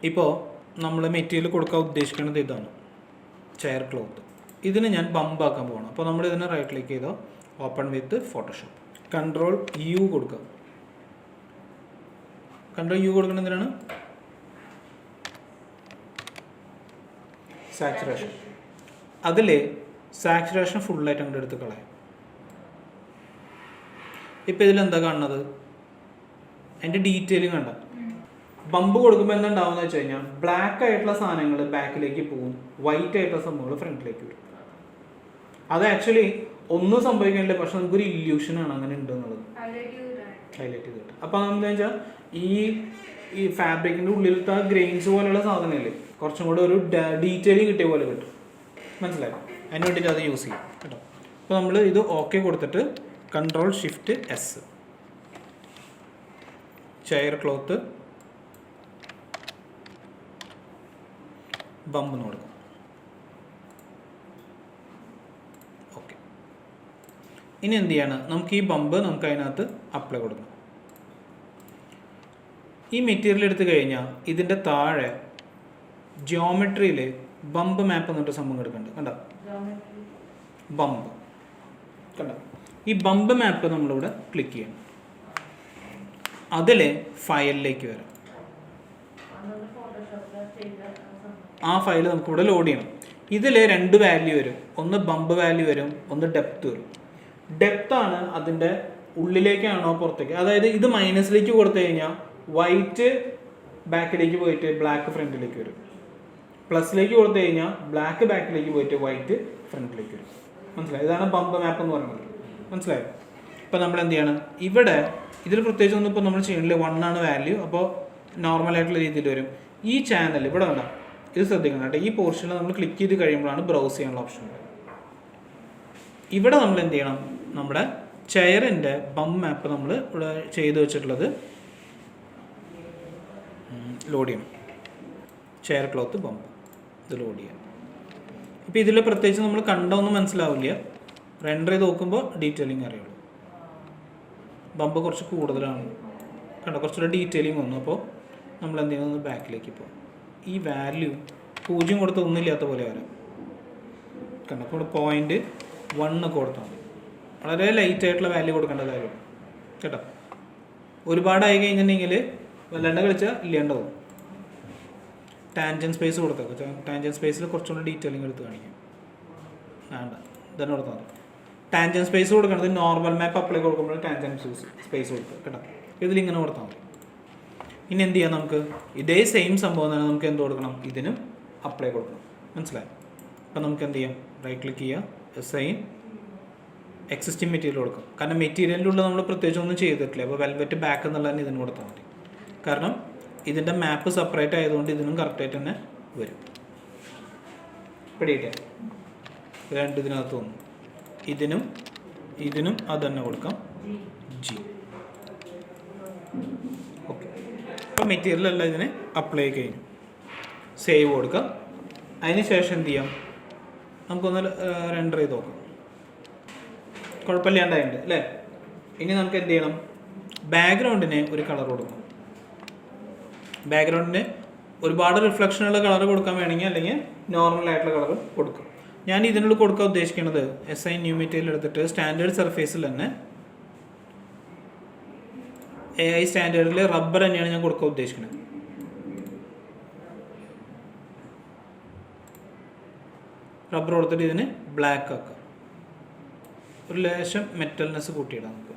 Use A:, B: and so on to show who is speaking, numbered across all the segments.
A: ഇപ്പോൾ നമ്മൾ മെറ്റീരിയൽ കൊടുക്കാൻ ഉദ്ദേശിക്കുന്നത് ഇതാണ്, ചെയർ ക്ലോത്ത്. ഇതിന് ഞാൻ ബമ്പാക്കാൻ പോകണം. അപ്പോൾ നമ്മൾ ഇതിനെ റൈറ്റ് ക്ലിക്ക് ചെയ്തോ, open with Photoshop, control U കൊടുക്കുക. കൺട്രോൾ യു കൊടുക്കുന്നതിനാണ് സാച്ചുറേഷൻ. അതിൽ സാച്ചുറേഷൻ ഫുള്ളായിട്ട് അങ്ങോട്ട് എടുത്ത് കളയാം. ഇപ്പോൾ ഇതിലെന്താ കാണുന്നത്? അതിൻ്റെ ഡീറ്റെയിലിംഗ് കണ്ട. ബമ്പ് കൊടുക്കുമ്പോൾ എന്താ ഉണ്ടാവുമെന്ന് വെച്ച് കഴിഞ്ഞാൽ ബ്ലാക്ക് ആയിട്ടുള്ള സാധനങ്ങൾ ബാക്കിലേക്ക് പോകും, വൈറ്റ് ആയിട്ടുള്ള സംഭവങ്ങൾ ഫ്രണ്ടിലേക്ക് വരും. അത് ആക്ച്വലി ഒന്നും സംഭവിക്കാനില്ല, പക്ഷെ നമുക്കൊരു ഇല്യൂഷനാണ് അങ്ങനെ ഉണ്ട് എന്നുള്ളത് ഹൈലൈറ്റ് ചെയ്തിട്ട്. അപ്പോൾ എന്താ വെച്ചാൽ ഈ ഫാബ്രിക്കിൻ്റെ ഉള്ളിലത്തെ ഗ്രെയിൻസ് പോലെയുള്ള സാധനമില്ലേ, കുറച്ചും കൂടെ ഒരു ഡീറ്റെയിലിംഗ് കിട്ടിയ പോലെ കിട്ടും. മനസ്സിലായോ? അതിന് വേണ്ടിയിട്ട് അത് യൂസ് ചെയ്യും കേട്ടോ. അപ്പോൾ നമ്മൾ ഇത് ഓക്കെ കൊടുത്തിട്ട് control shift S, chair cloth bump എന്ന് കൊടുക്കും. ഓക്കെ. ഇനി എന്ത് ചെയ്യാണ്, നമുക്ക് ഈ ബമ്പ് നമുക്ക് അതിനകത്ത് അപ്ലൈ കൊടുക്കണം. ഈ മെറ്റീരിയൽ എടുത്തു കഴിഞ്ഞാൽ ഇതിൻ്റെ താഴെ ജിയോമെട്രിയിൽ ബമ്പ് മാപ്പ് എന്നിട്ട് സംഭവം എടുക്കുന്നുണ്ട്. കണ്ടോ? ബമ്പ് കണ്ടോ? ഈ ബമ്പ് മാപ്പ് നമ്മളിവിടെ ക്ലിക്ക് ചെയ്യണം. അതിൽ ഫയലിലേക്ക് വരാം. ആ ഫയൽ നമുക്കിവിടെ ലോഡ് ചെയ്യണം. ഇതിൽ 2 വാല്യൂ വരും, ഒന്ന് ബമ്പ് വാല്യൂ വരും, ഒന്ന് ഡെപ്ത് വരും. ഡെപ്താണ് അതിൻ്റെ ഉള്ളിലേക്കാണോ പുറത്തേക്ക്, അതായത് ഇത് മൈനസിലേക്ക് കൊടുത്തു കഴിഞ്ഞാൽ വൈറ്റ് ബാക്കിലേക്ക് പോയിട്ട് ബ്ലാക്ക് ഫ്രണ്ടിലേക്ക് വരും, പ്ലസിലേക്ക് കൊടുത്തു കഴിഞ്ഞാൽ ബ്ലാക്ക് ബാക്കിലേക്ക് പോയിട്ട് വൈറ്റ് ഫ്രണ്ടിലേക്ക് വരും. മനസ്സിലായി? ഇതാണ് ബമ്പ് മാപ്പ് എന്ന് പറയുന്നത്. മനസ്സിലായോ? ഇപ്പോൾ നമ്മൾ എന്ത് ചെയ്യണം, ഇവിടെ ഇതിൽ പ്രത്യേകിച്ച് ഒന്നും ഇപ്പോൾ നമ്മൾ ചെയ്യണില്ല. 1 ആണ് വാല്യൂ, അപ്പോൾ നോർമലായിട്ടുള്ള രീതിയിൽ വരും. ഈ ചാനൽ ഇവിടെ വേണ്ട, ഇത് ശ്രദ്ധിക്കണം കേട്ടോ. ഈ പോർഷനിൽ നമ്മൾ ക്ലിക്ക് ചെയ്ത് കഴിയുമ്പോഴാണ് ബ്രൗസ് ചെയ്യാനുള്ള ഓപ്ഷൻ. ഇവിടെ നമ്മൾ എന്ത് ചെയ്യണം, നമ്മുടെ ചെയറിൻ്റെ ബമ്പ് മാപ്പ് നമ്മൾ ഇവിടെ ചെയ്ത് വെച്ചിട്ടുള്ളത് ലോഡ് ചെയ്യണം. ചെയർ ക്ലോത്ത് ബമ്പ് ഇത് ലോഡ് ചെയ്യാം. ഇപ്പോൾ ഇതിൽ പ്രത്യേകിച്ച് നമ്മൾ കണ്ടൊന്നും മനസ്സിലാവില്ല, റെൻഡർ ചെയ്ത് നോക്കുമ്പോൾ ഡീറ്റെയിലിംഗ് അറിയുള്ളൂ. ബമ്പ് കുറച്ച് കൂടുതലാണ് കണ്ടോ, കുറച്ചുകൂടെ ഡീറ്റെയിലിംഗ് വന്നു. അപ്പോൾ നമ്മൾ എന്ത് ചെയ്യുന്നത്, ബാക്കിലേക്ക് പോകും. ഈ വാല്യൂ 0 കൊടുത്ത് ഒന്നുമില്ലാത്ത പോലെ വരാം. കണ്ടോ? അപ്പോൾ 0.1 കൊടുത്താൽ മതി. വളരെ ലൈറ്റ് ആയിട്ടുള്ള വാല്യൂ കൊടുക്കേണ്ട കാര്യം കേട്ടോ. ഒരുപാടായി കഴിഞ്ഞിട്ടുണ്ടെങ്കിൽ വല്ലാണ്ട് കളിച്ചാൽ ഇല്ലാണ്ടാവും. ടാൻജൻ സ്പേസ് കൊടുത്തേക്കാം. ടാൻജൻ സ്പേസിൽ കുറച്ചുകൂടി ഡീറ്റെയിലിംഗ് എടുത്ത് കാണിക്കും. വേണ്ട, ഇതന്നെ കൊടുത്താൽ മതി. ടാൻജൻ സ്പേസ് കൊടുക്കണത് നോർമൽ മാപ്പ് അപ്ലൈ കൊടുക്കുമ്പോൾ ടാൻജൻ സ്പേസ് കൊടുക്കുക കേട്ടോ. ഇതിലിങ്ങനെ കൊടുത്താൽ മതി. ഇനി എന്ത് ചെയ്യാം, നമുക്ക് ഇതേ സെയിം സംഭവം തന്നെ നമുക്ക് എന്ത് കൊടുക്കണം, ഇതിനും അപ്ലൈ കൊടുക്കണം. മനസ്സിലായി? അപ്പം നമുക്ക് എന്ത് ചെയ്യാം, റൈറ്റ് ക്ലിക്ക് ചെയ്യുക, അസൈൻ എക്സിസ്റ്റിംഗ് മെറ്റീരിയൽ കൊടുക്കാം. കാരണം മെറ്റീരിയലിൻ്റെ ഉള്ളിൽ നമ്മൾ പ്രത്യേകിച്ച് ഒന്നും ചെയ്തിട്ടില്ല. അപ്പോൾ വെൽവെറ്റ് ബാക്ക് എന്നുള്ളതിന് ഇതിന് കൊടുത്താൽ മതി. കാരണം ഇതിൻ്റെ മാപ്പ് സെപ്പറേറ്റ് ആയതുകൊണ്ട് ഇതിനും കറക്റ്റായിട്ട് തന്നെ വരും. പിടിയിട്ടേ, 2 ഇതിനകത്ത് വന്നു. ഇതിനും അത് തന്നെ കൊടുക്കാം, ജി. ഓക്കെ. അപ്പോൾ മെറ്റീരിയലെല്ലാം ഇതിനെ അപ്ലൈ കഴിഞ്ഞു. സേവ് കൊടുക്കാം. അതിന് ശേഷം എന്ത് ചെയ്യാം, നമുക്കൊന്ന് റെൻഡർ ചെയ്ത് നോക്കാം. കുഴപ്പമില്ലാണ്ടായിട്ടുണ്ട് അല്ലേ? ഇനി നമുക്ക് എന്ത് ചെയ്യണം, ബാക്ക്ഗ്രൗണ്ടിന് ഒരു കളർ കൊടുക്കണം. ബാക്ക്ഗ്രൗണ്ടിന് ഒരുപാട് റിഫ്ലക്ഷനുള്ള കളർ കൊടുക്കാൻ വേണമെങ്കിൽ അല്ലെങ്കിൽ നോർമലായിട്ടുള്ള കളർ കൊടുക്കും. ഞാൻ ഇതിനുള്ളിൽ കൊടുക്കാൻ ഉദ്ദേശിക്കുന്നത് അസൈൻ ന്യൂ മെറ്റീരിയൽ എടുത്തിട്ട് സ്റ്റാൻഡേർഡ് സർഫേസിൽ തന്നെ AI സ്റ്റാൻഡേർഡിൽ റബ്ബർ തന്നെയാണ് ഞാൻ കൊടുക്കാൻ ഉദ്ദേശിക്കുന്നത്. റബ്ബർ കൊടുത്തിട്ട് ഇതിന് ബ്ലാക്ക് ആക്കാം. ഒരു ലേശം മെറ്റൽനെസ് കൂട്ടിയിടാം നമുക്ക്.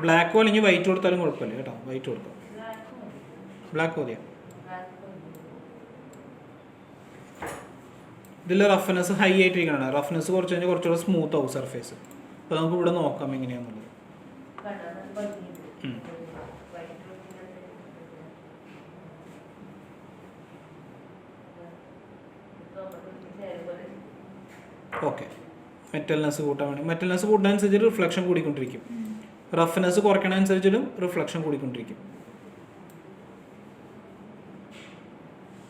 A: ബ്ലാക്കോ അല്ലെങ്കിൽ വൈറ്റ് കൊടുത്താലും കുഴപ്പമില്ല കേട്ടോ. വൈറ്റ് കൊടുക്കാം, ബ്ലാക്ക് മതിയാ. ഇതിൽ റഫ്നെസ് ഹൈ ആയിട്ടിരിക്കണം. റഫ്നെസ് കുറച്ച് കഴിഞ്ഞാൽ കുറച്ചുകൂടെ സ്മൂത്ത് ആവും സർഫേസ്. അപ്പോൾ നമുക്ക് ഇവിടെ നോക്കാം എങ്ങനെയാണെന്നുള്ളത്. ഓക്കെ. മെറ്റൽനെസ് കൂട്ടാൻ വേണ്ടി, മെറ്റൽനെസ് കൂട്ടാനനുസരിച്ച് റിഫ്ലക്ഷൻ കൂടിക്കൊണ്ടിരിക്കും. റഫ്നെസ് കുറയ്ക്കണനുസരിച്ചിലും റിഫ്ലക്ഷൻ കൂടിക്കൊണ്ടിരിക്കും.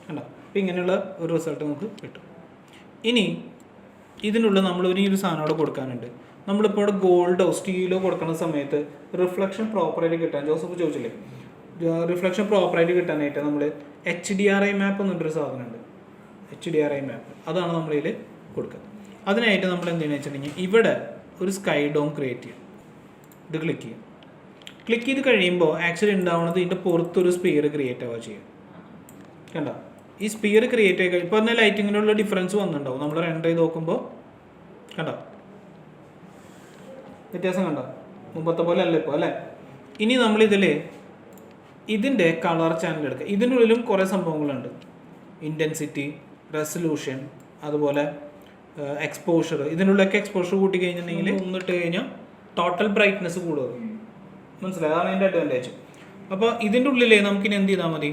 A: കണ്ടോ? അപ്പം ഇങ്ങനെയുള്ള ഒരു റിസൾട്ട് നമുക്ക് കിട്ടും. ഇനി ഇതിനുള്ളിൽ നമ്മൾ ഈ ഒരു സാധനം അവിടെ കൊടുക്കാനുണ്ട്. നമ്മളിപ്പോൾ ഇവിടെ ഗോൾഡോ സ്റ്റീലോ കൊടുക്കുന്ന സമയത്ത് റിഫ്ലക്ഷൻ പ്രോപ്പറായിട്ട് കിട്ടാൻ ജോസഫ് ചോദിച്ചില്ലേ, റിഫ്ലക്ഷൻ പ്രോപ്പറായിട്ട് കിട്ടാനായിട്ട് നമ്മൾ HDRI മാപ്പ് എന്നിട്ടൊരു സാധനമുണ്ട്. HDRI മാപ്പ് അതാണ് നമ്മളിതിൽ കൊടുക്കുക. അതിനായിട്ട് നമ്മൾ എന്തെന്ന് വെച്ചിട്ടുണ്ടെങ്കിൽ ഇവിടെ ഒരു സ്കൈ ഡോം ക്രിയേറ്റ് ചെയ്യും. ഇത് ക്ലിക്ക് ചെയ്യും. ക്ലിക്ക് ചെയ്ത് കഴിയുമ്പോൾ ആക്ച്വലി ഉണ്ടാവുന്നത് ഇതിൻ്റെ പുറത്തൊരു സ്പിയർ ക്രിയേറ്റ് ആവുക ചെയ്യും. കണ്ടോ? ഈ സ്പിയർ ക്രിയേറ്റ് ആയി ഇപ്പോൾ തന്നെ ലൈറ്റിങ്ങിനുള്ള ഡിഫറൻസ് വന്നിട്ടുണ്ടാവും. നമ്മൾ റെൻഡർ ചെയ്ത് നോക്കുമ്പോൾ കണ്ടോ വ്യത്യാസം കണ്ടോ? മുമ്പത്തെ പോലെ അല്ല ഇപ്പോൾ അല്ലേ? ഇനി നമ്മളിതിൽ ഇതിൻ്റെ കളർ ചാനൽ എടുക്കുക. ഇതിൻ്റെ ഉള്ളിലും കുറേ സംഭവങ്ങളുണ്ട്. ഇൻറ്റൻസിറ്റി, റെസൊല്യൂഷൻ, അതുപോലെ എക്സ്പോഷർ. ഇതിനുള്ളൊക്കെ എക്സ്പോഷർ കൂട്ടി കഴിഞ്ഞിട്ടുണ്ടെങ്കിൽ ഒന്നിട്ട് കഴിഞ്ഞാൽ ടോട്ടൽ ബ്രൈറ്റ്നെസ് കൂടുക. മനസ്സിലായി? അതാണ് അതിൻ്റെ അഡ്വാൻറ്റേജ്. അപ്പോൾ ഇതിൻ്റെ ഉള്ളിൽ നമുക്കിനി എന്ത് ചെയ്താൽ മതി?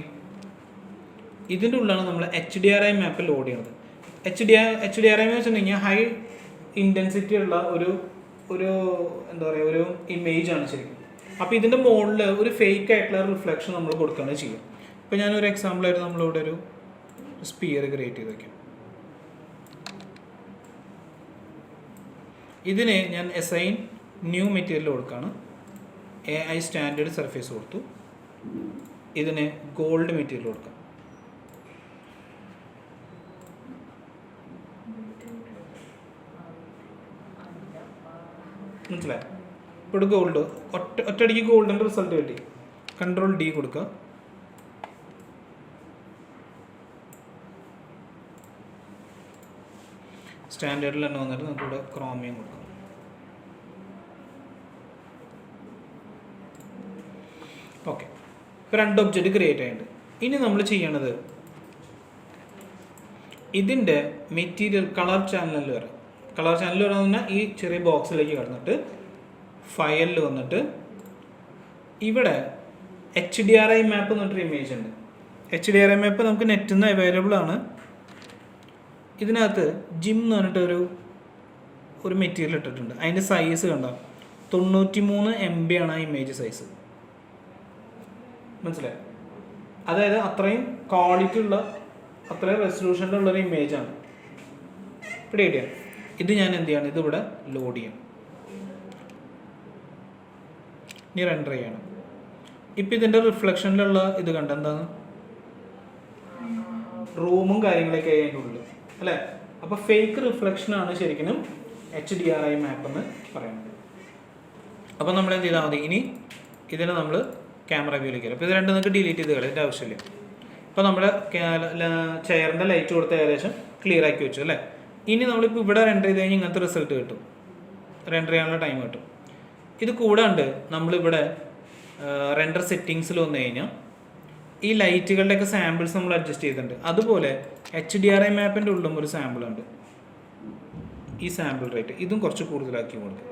A: ഇതിൻ്റെ ഉള്ളിലാണ് നമ്മൾ HDRI മാപ്പ് ലോഡ് ചെയ്യുന്നത്. HDRI എന്ന് വെച്ചിട്ടുണ്ടെങ്കിൽ ഹൈ ഇൻറ്റൻസിറ്റി ഉള്ള ഒരു എന്താ പറയുക ഒരു ഇമേജാണ് ശരിക്കും. അപ്പോൾ ഇതിൻ്റെ മുകളിൽ ഒരു ഫേക്ക് ആയിട്ടുള്ള റിഫ്ലക്ഷൻ നമ്മൾ കൊടുക്കുകയാണ് ചെയ്യുക. ഇപ്പോൾ ഞാനൊരു എക്സാമ്പിളായിട്ട് നമ്മളിവിടെ ഒരു സ്പിയർ ക്രിയേറ്റ് ചെയ്ത് വയ്ക്കാം. ഇതിന് ഞാൻ അസൈൻ ന്യൂ മെറ്റീരിയൽ കൊടുക്കുകയാണ്. AI സ്റ്റാൻഡേർഡ് സർഫേസ് കൊടുത്തു. ഇതിന് ഗോൾഡ് മെറ്റീരിയൽ കൊടുക്കാം. മനസ്സിലായി? ഇപ്പോൾ ഗോൾഡ് ഒറ്റയടിക്ക് ഗോൾഡിൻ്റെ റിസൾട്ട് കിട്ടി. Ctrl D കൊടുക്കുക. സ്റ്റാൻഡേർഡിൽ തന്നെ വന്നിട്ട് നമുക്കിവിടെ ക്രോമിയം കൊടുക്കാം. ഓക്കെ, ഇപ്പോൾ 2 ഒബ്ജക്റ്റ് ക്രിയേറ്റ് ആയിട്ടുണ്ട്. ഇനി നമ്മൾ ചെയ്യണത് ഇതിൻ്റെ മെറ്റീരിയൽ കളർ ചാനലിൽ വരാം. കളർ ചാനൽ വരാൻ പറഞ്ഞാൽ ഈ ചെറിയ ബോക്സിലേക്ക് കടന്നിട്ട് ഫയലിൽ വന്നിട്ട് ഇവിടെ HDRI മാപ്പ് എന്നൊരു ഇമേജ് ഉണ്ട്. HDRI മാപ്പ് നമുക്ക് നെറ്റിൽ നിന്ന് അവൈലബിൾ ആണ്. ഇതിനകത്ത് ജിം എന്ന് പറഞ്ഞിട്ട് ഒരു മെറ്റീരിയൽ ഇട്ടിട്ടുണ്ട്. അതിൻ്റെ സൈസ് കണ്ടോ 93 MB ആണ് ആ ഇമേജ് സൈസ്. മനസ്സിലായി? അതായത് അത്രയും ക്വാളിറ്റി ഉള്ള അത്രയും റെസൊല്യൂഷനിലുള്ളൊരു ഇമേജാണ്. ഇവിടെ ഇടുക. ഇത് ഞാൻ എന്ത് ചെയ്യണം? ഇതിവിടെ ലോഡ് ചെയ്യണം. ഇനി റെൻഡർ ചെയ്യണം. ഇപ്പം ഇതിൻ്റെ റിഫ്ലക്ഷനിലുള്ള ഇത് കണ്ട എന്താണ് റൂമും കാര്യങ്ങളൊക്കെ അതിൻ്റെ ഉള്ളിൽ അല്ലേ? അപ്പോൾ ഫേക്ക് റിഫ്ലക്ഷനാണ് ശരിക്കും HDRI മാപ്പ് എന്ന് പറയുന്നത്. അപ്പോൾ നമ്മൾ എന്ത് ചെയ്താൽ മതി? ഇനി ഇതിനെ നമ്മൾ ക്യാമറ വ്യൂയിലേക്ക് വരും. അപ്പോൾ ഇത് രണ്ടും നിങ്ങൾക്ക് ഡിലീറ്റ് ചെയ്ത് കളയാം, ഇതിൻ്റെ ആവശ്യമില്ല. ഇപ്പോൾ നമ്മൾ ചെയറിൻ്റെ ലൈറ്റ് കൊടുത്ത് ഏകദേശം ക്ലിയർ ആക്കി വെച്ചു അല്ലേ? ഇനി നമ്മളിപ്പോൾ ഇവിടെ റെൻഡർ ചെയ്ത് കഴിഞ്ഞാൽ ഇങ്ങനത്തെ റിസൾട്ട് കിട്ടും. റെൻഡർ ചെയ്യാനുള്ള ടൈം കിട്ടും. ഇത് കൂടാണ്ട് നമ്മളിവിടെ റെൻഡർ സെറ്റിങ്സിൽ വന്നു കഴിഞ്ഞാൽ ഈ ലൈറ്റുകളുടെയൊക്കെ സാമ്പിൾസ് നമ്മൾ അഡ്ജസ്റ്റ് ചെയ്തിട്ടുണ്ട്. അതുപോലെ HDRI മാപ്പിൻ്റെ ഉള്ളിലും ഒരു സാമ്പിൾ ഉണ്ട്. ഈ സാമ്പിൾ റേറ്റ് ഇതും കുറച്ച് കൂടുതലാക്കി കൊടുക്കും.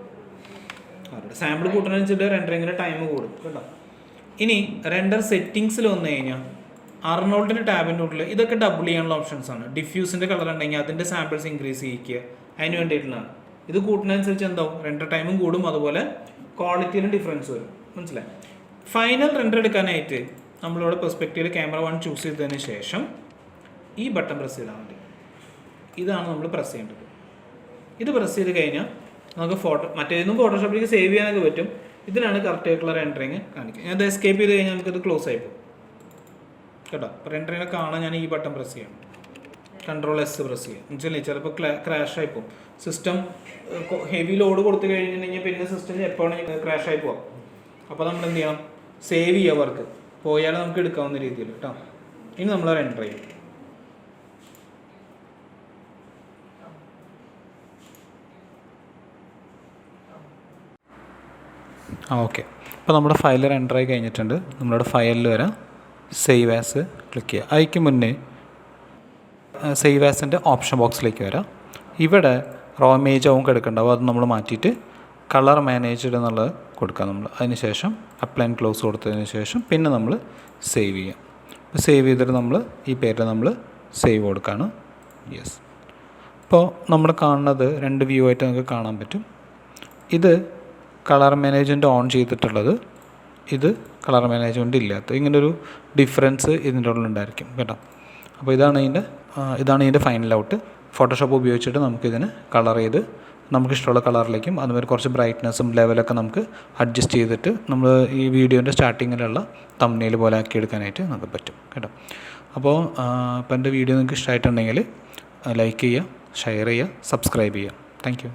A: അവരുടെ സാമ്പിൾ കൂട്ടുന്നതിനനുസരിച്ച് റെൻഡറിങ്ങിൻ്റെ ടൈം കൂടും കേട്ടോ. ഇനി റെൻഡർ സെറ്റിങ്സിൽ വന്നു കഴിഞ്ഞാൽ അർണോൾഡിൻ്റെ ടാബിൻ്റെ ഉള്ളിൽ ഇതൊക്കെ ഡബിൾ ചെയ്യാനുള്ള ഓപ്ഷൻസ് ആണ്. ഡിഫ്യൂസിൻ്റെ കളർ ഉണ്ടെങ്കിൽ അതിൻ്റെ സാമ്പിൾസ് ഇൻക്രീസ് ചെയ്യിക്കുക, അതിന് വേണ്ടിയിട്ടുള്ളതാണ്. ഇത് കൂട്ടുന്നതനുസരിച്ച് എന്താവും? റെൻഡർ ടൈമും കൂടും, അതുപോലെ ക്വാളിറ്റിയിലും ഡിഫറൻസ് വരും. മനസ്സിലായി? ഫൈനൽ റെൻഡർ എടുക്കാനായിട്ട് നമ്മളിവിടെ പെർസ്പെക്റ്റീവിൽ ക്യാമറ 1 ചൂസ് ചെയ്തതിന് ശേഷം ഈ ബട്ടൺ പ്രസ് ചെയ്താൽ മതി. ഇതാണ് നമ്മൾ പ്രസ് ചെയ്യേണ്ടത്. ഇത് പ്രസ് ചെയ്ത് കഴിഞ്ഞാൽ നമുക്ക് മറ്റേതൊന്നും ഫോട്ടോഷോപ്പിലേക്ക് സേവ് ചെയ്യാനൊക്കെ പറ്റും. ഇതിനാണ് കറക്റ്റ് ആയിട്ടുള്ള റെൻഡറിങ് കാണിക്കുക. ഞാനത് എസ്കേപ്പ് ചെയ്ത് കഴിഞ്ഞാൽ നമുക്കത് ക്ലോസ് ആയിപ്പോൾ കേട്ടോ. അപ്പോൾ റെൻഡറിനെ കാണാൻ ഞാൻ ഈ ബട്ടൺ പ്രസ് ചെയ്യണം. Ctrl S പ്രസ് ചെയ്യുക. എന്നുവെച്ചാൽ ചിലപ്പോൾ ക്രാഷ് ആയി പോകും. സിസ്റ്റം ഹെവി ലോഡ് കൊടുത്തു കഴിഞ്ഞിട്ടുണ്ടെങ്കിൽ പിന്നെ സിസ്റ്റം എപ്പോഴും ക്രാഷ് ആയി പോകാം. അപ്പോൾ നമ്മൾ എന്ത് ചെയ്യണം? സേവ് ചെയ്യുക വർക്ക്. പോയാലും നമുക്ക് എടുക്കാവുന്ന രീതിയിൽ കേട്ടോ. ഇനി നമ്മൾ റെൻഡർ ചെയ്യും. ഓക്കെ, അപ്പോൾ നമ്മുടെ ഫയൽ റെൻഡർ ആയി കഴിഞ്ഞിട്ടുണ്ട്. നമ്മളുടെ ഫയലിൽ വരാം, സേവ് ആസ് ക്ലിക്ക് ചെയ്യുക. അതിക്ക് മുന്നേ സേവ് ആസിൻ്റെ ഓപ്ഷൻ ബോക്സിലേക്ക് വരാം. ഇവിടെ റോ ഇമേജ് ആവും കിടക്കുന്നുണ്ടാവും. അത് നമ്മൾ മാറ്റിയിട്ട് കളർ മാനേജ്ഡ് എന്നുള്ളത് കൊടുക്കാം നമ്മൾ. അതിന് ശേഷം അപ്ലൈ ആൻഡ് ക്ലോസ് കൊടുത്തതിന് ശേഷം പിന്നെ നമ്മൾ സേവ് ചെയ്യാം. അപ്പോൾ സേവ് ചെയ്തിട്ട് നമ്മൾ ഈ പേരിൽ നമ്മൾ സേവ് കൊടുക്കുകയാണ്. യെസ്. ഇപ്പോൾ നമ്മൾ കാണുന്നത് 2 വ്യൂ ആയിട്ട് നമുക്ക് കാണാൻ പറ്റും. ഇത് കളർ മാനേജ്മെൻറ്റ് ഓൺ ചെയ്തിട്ടുള്ളത്, ഇത് കളർ മാനേജ്മെൻറ്റ് ഇല്ലാത്ത, ഇങ്ങനൊരു ഡിഫറൻസ് ഇതിൻ്റെ ഉള്ളിലുണ്ടായിരിക്കും കേട്ടോ. അപ്പോൾ ഇതാണ് ഇതിൻ്റെ ഫൈനൽ ഔട്ട്. ഫോട്ടോഷോപ്പ് ഉപയോഗിച്ചിട്ട് നമുക്കിതിന് കളർ ചെയ്ത് നമുക്കിഷ്ടമുള്ള കളറിലേക്കും അതുപോലെ കുറച്ച് ബ്രൈറ്റ്നസ്സും ലെവലൊക്കെ നമുക്ക് അഡ്ജസ്റ്റ് ചെയ്തിട്ട് നമ്മൾ ഈ വീഡിയോൻ്റെ സ്റ്റാർട്ടിങ്ങിലുള്ള തംബ്നെയിൽ പോലെ ആക്കി എടുക്കാനായിട്ട് നമുക്ക് പറ്റും കേട്ടോ. അപ്പോൾ ഇപ്പോൾ എൻ്റെ വീഡിയോ നിങ്ങൾക്ക് ഇഷ്ടമായിട്ടുണ്ടെങ്കിൽ ലൈക്ക് ചെയ്യുക, ഷെയർ ചെയ്യുക, സബ്സ്ക്രൈബ് ചെയ്യുക. Thank you.